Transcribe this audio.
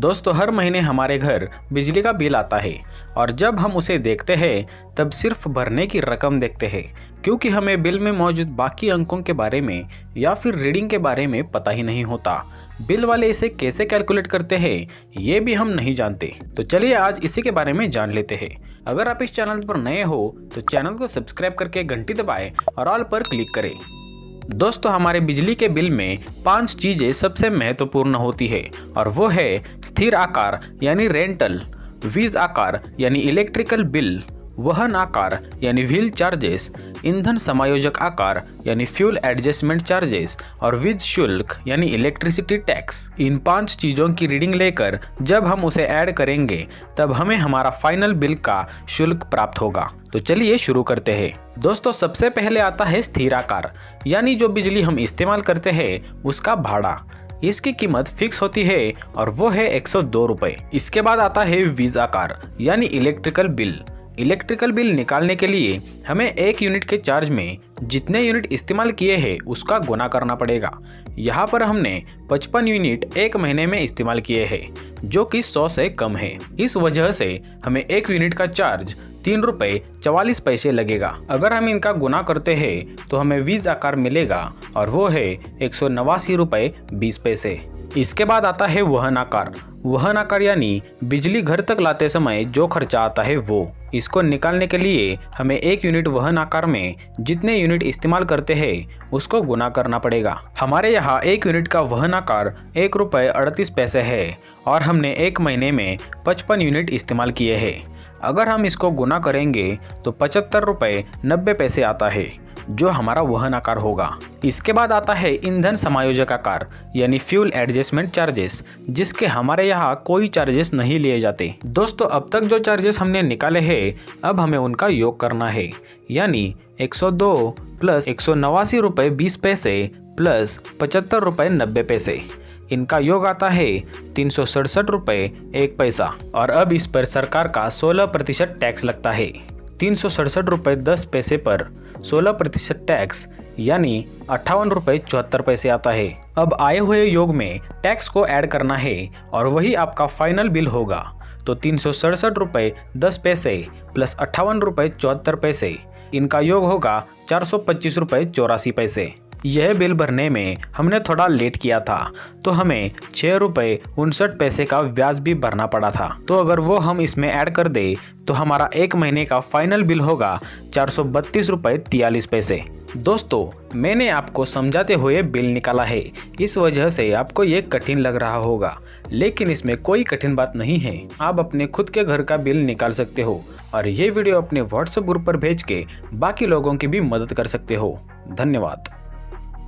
दोस्तों, हर महीने हमारे घर बिजली का बिल आता है और जब हम उसे देखते हैं तब सिर्फ भरने की रकम देखते हैं, क्योंकि हमें बिल में मौजूद बाकी अंकों के बारे में या फिर रीडिंग के बारे में पता ही नहीं होता। बिल वाले इसे कैसे कैलकुलेट करते हैं ये भी हम नहीं जानते। तो चलिए आज इसी के बारे में जान लेते हैं। अगर आप इस चैनल पर नए हो तो चैनल को सब्सक्राइब करके घंटी दबाएं और ऑल पर क्लिक करें। दोस्तों, हमारे बिजली के बिल में 5 चीजें सबसे महत्वपूर्ण होती है और वो है स्थिर आकार यानी रेंटल, वीज आकार यानी इलेक्ट्रिकल बिल, वहन आकार यानी व्हील चार्जेस, ईंधन समायोजक आकार यानी फ्यूल एडजस्टमेंट चार्जेस और वीज शुल्क यानी इलेक्ट्रिसिटी टैक्स। इन 5 चीजों की रीडिंग लेकर जब हम उसे ऐड करेंगे तब हमें हमारा फाइनल बिल का शुल्क प्राप्त होगा। तो चलिए शुरू करते हैं। दोस्तों, सबसे पहले आता है स्थिर आकार यानी जो बिजली हम इस्तेमाल करते हैं उसका भाड़ा। इसकी कीमत फिक्स होती है और वो है 102 रुपए। इसके बाद आता है वीज आकार यानी इलेक्ट्रिकल बिल। इलेक्ट्रिकल बिल निकालने के लिए हमें 1 यूनिट के चार्ज में जितने यूनिट इस्तेमाल किए हैं उसका गुना करना पड़ेगा। यहाँ पर हमने 55 यूनिट 1 महीने में इस्तेमाल किए हैं, जो कि 100 से कम है। इस वजह से हमें 1 यूनिट का चार्ज 3 रुपये 44 पैसे लगेगा। अगर हम इनका गुना करते हैं तो हमें वीज आकार मिलेगा और वो है 189 रुपये 20 पैसे। इसके बाद आता है वहन आकार। वहन आकार यानी बिजली घर तक लाते समय जो खर्चा आता है वो। इसको निकालने के लिए हमें 1 यूनिट वहन आकार में जितने यूनिट इस्तेमाल करते हैं उसको गुना करना पड़ेगा। हमारे यहाँ 1 यूनिट का वहन आकार 1 रुपये 38 पैसे है और हमने 1 महीने में 55 यूनिट इस्तेमाल किए हैं। अगर हम इसको गुना करेंगे तो 75 रुपये 90 पैसे आता है, जो हमारा वहन आकार होगा। इसके बाद आता है ईंधन समायोजक आकार यानी फ्यूल एडजस्टमेंट चार्जेस, जिसके हमारे यहाँ कोई चार्जेस नहीं लिए जाते। दोस्तों, अब तक जो चार्जेस हमने निकाले हैं अब हमें उनका योग करना है, यानी 102 प्लस 189 रुपये 20 पैसे प्लस 75 रुपये 90 पैसे। इनका योग आता है 367 रुपये 1 पैसा। और अब इस पर सरकार का 16% टैक्स लगता है। 367 रुपये 10 पैसे पर 16% टैक्स यानी 58 रुपये 74 पैसे आता है। अब आए हुए योग में टैक्स को ऐड करना है और वही आपका फाइनल बिल होगा। तो 367 रुपये 10 पैसे प्लस 58 रुपये 74 पैसे, इनका योग होगा 425 रुपये 84 पैसे। यह बिल भरने में हमने थोड़ा लेट किया था तो हमें 6 रुपये 59 पैसे का ब्याज भी भरना पड़ा था। तो अगर वो हम इसमें ऐड कर दे तो हमारा 1 महीने का फाइनल बिल होगा 432 रुपये 43 पैसे। दोस्तों, मैंने आपको समझाते हुए बिल निकाला है, इस वजह से आपको ये कठिन लग रहा होगा, लेकिन इसमें कोई कठिन बात नहीं है। आप अपने खुद के घर का बिल निकाल सकते हो और ये वीडियो अपने व्हाट्सएप ग्रुप पर भेज के बाकी लोगों की भी मदद कर सकते हो। धन्यवाद।